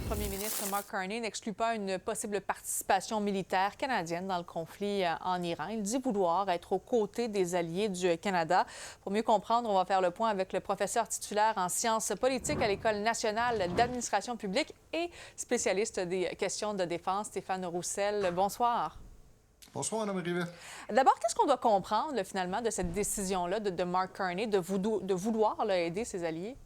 le premier ministre Mark Carney n'exclut pas une possible participation militaire canadienne dans le conflit en Iran. Il dit vouloir être aux côtés des alliés du Canada. Pour mieux comprendre, on va faire le point avec le professeur titulaire en sciences politiques à l'École nationale d'administration publique et spécialiste des questions de défense, Stéphane Roussel. Bonsoir. Bonsoir, Mme Rivet. D'abord, qu'est-ce qu'on doit comprendre, finalement, de cette décision-là de Mark Carney de vouloir aider ses alliés?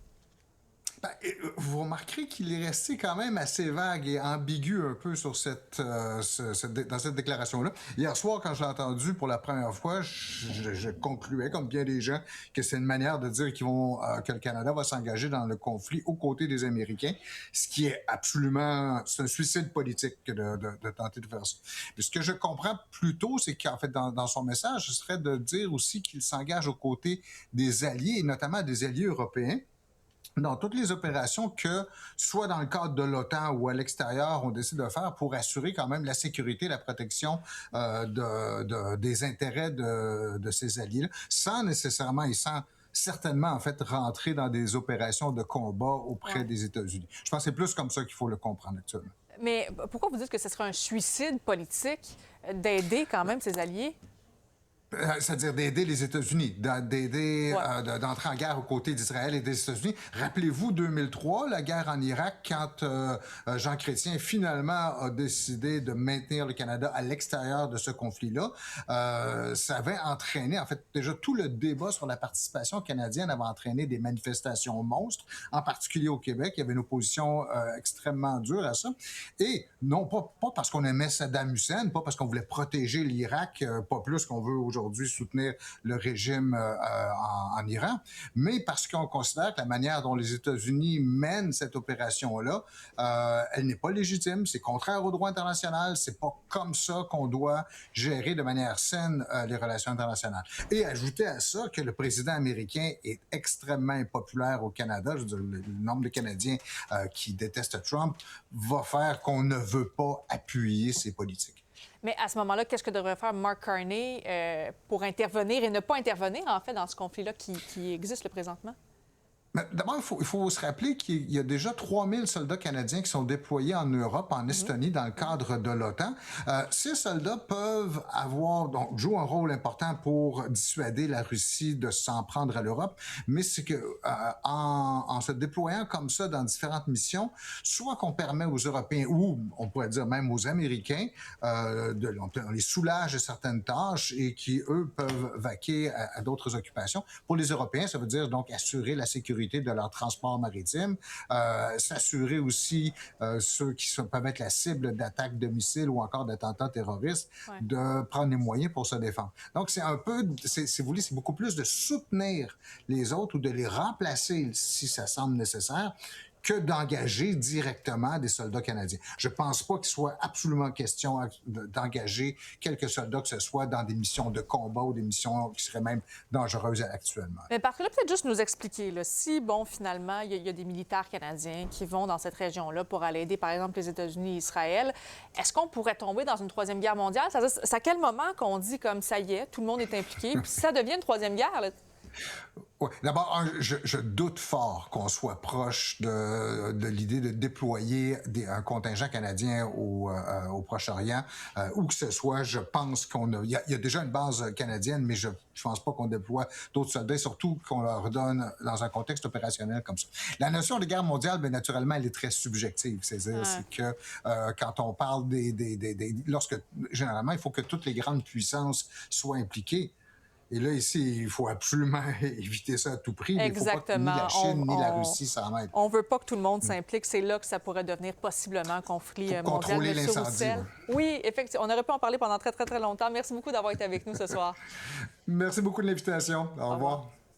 Ben, vous remarquerez qu'il est resté quand même assez vague et ambigu un peu sur dans cette déclaration-là. Hier soir, quand je l'ai entendu pour la première fois, je concluais, comme bien des gens, que c'est une manière de dire que le Canada va s'engager dans le conflit aux côtés des Américains, ce qui est absolument... C'est un suicide politique de tenter de faire ça. Mais ce que je comprends plutôt, c'est qu'en fait, dans son message, ce serait de dire aussi qu'il s'engage aux côtés des alliés, et notamment des alliés européens, dans toutes les opérations que, soit dans le cadre de l'OTAN ou à l'extérieur, on décide de faire pour assurer quand même la sécurité, la protection des intérêts de ces alliés-là, sans nécessairement et sans certainement, en fait, rentrer dans des opérations de combat auprès des États-Unis. Je pense que c'est plus comme ça qu'il faut le comprendre actuellement. Mais pourquoi vous dites que ce serait un suicide politique d'aider quand même ses alliés? C'est-à-dire d'aider les États-Unis, d'entrer en guerre aux côtés d'Israël et des États-Unis. Rappelez-vous 2003, la guerre en Irak, quand Jean Chrétien finalement a décidé de maintenir le Canada à l'extérieur de ce conflit-là. Ça avait entraîné, en fait, déjà tout le débat sur la participation canadienne avait entraîné des manifestations monstres, en particulier au Québec. Il y avait une opposition extrêmement dure à ça. Et non pas parce qu'on aimait Saddam Hussein, pas parce qu'on voulait protéger l'Irak, pas plus qu'on veut aujourd'hui soutenir le régime en Iran, mais parce qu'on considère que la manière dont les États-Unis mènent cette opération-là, elle n'est pas légitime, c'est contraire au droit international, c'est pas comme ça qu'on doit gérer de manière saine les relations internationales. Et ajouter à ça que le président américain est extrêmement impopulaire au Canada, je veux dire, le nombre de Canadiens qui détestent Trump va faire qu'on ne veut pas appuyer ses politiques. Mais à ce moment-là, qu'est-ce que devrait faire Mark Carney pour intervenir et ne pas intervenir, en fait, dans ce conflit-là qui existe présentement? D'abord, il faut se rappeler qu'il y a déjà 3000 soldats canadiens qui sont déployés en Europe, en Estonie, dans le cadre de l'OTAN. Ces soldats peuvent jouer un rôle important pour dissuader la Russie de s'en prendre à l'Europe, mais c'est que en se déployant comme ça dans différentes missions, soit qu'on permet aux Européens, ou on pourrait dire même aux Américains, on les soulage de certaines tâches et qui, eux, peuvent vaquer à d'autres occupations. Pour les Européens, ça veut dire donc assurer la sécurité de leur transport maritime, s'assurer aussi ceux qui peuvent être la cible d'attaques de missiles ou encore d'attentats terroristes, de prendre les moyens pour se défendre. Donc, c'est un peu, si vous voulez, c'est beaucoup plus de soutenir les autres ou de les remplacer si ça semble nécessaire, que d'engager directement des soldats canadiens. Je pense pas qu'il soit absolument question d'engager quelques soldats que ce soit dans des missions de combat ou des missions qui seraient même dangereuses actuellement. Mais par contre, peut-être juste nous expliquer, là, si, finalement, il y a des militaires canadiens qui vont dans cette région-là pour aller aider, par exemple, les États-Unis et Israël, est-ce qu'on pourrait tomber dans une troisième guerre mondiale? C'est à quel moment qu'on dit comme ça y est, tout le monde est impliqué, puis ça devient une troisième guerre, là? Ouais. D'abord, je doute fort qu'on soit proche de l'idée de déployer un contingent canadien au Proche-Orient, où que ce soit. Je pense il y a déjà une base canadienne, mais je pense pas qu'on déploie d'autres soldats, surtout qu'on leur donne dans un contexte opérationnel comme ça. La notion de guerre mondiale, bien naturellement, elle est très subjective. C'est-à-dire c'est que quand on parle généralement, il faut que toutes les grandes puissances soient impliquées. Et là, ici, il faut absolument éviter ça à tout prix. Mais Exactement. Il ne faut pas que ni la Chine ni la Russie s'en mêlent. On ne veut pas que tout le monde s'implique. C'est là que ça pourrait devenir possiblement un conflit mondial. Contrôler l'incendie. Oui, effectivement. On aurait pu en parler pendant très, très, très longtemps. Merci beaucoup d'avoir été avec nous ce soir. Merci beaucoup de l'invitation. Au revoir.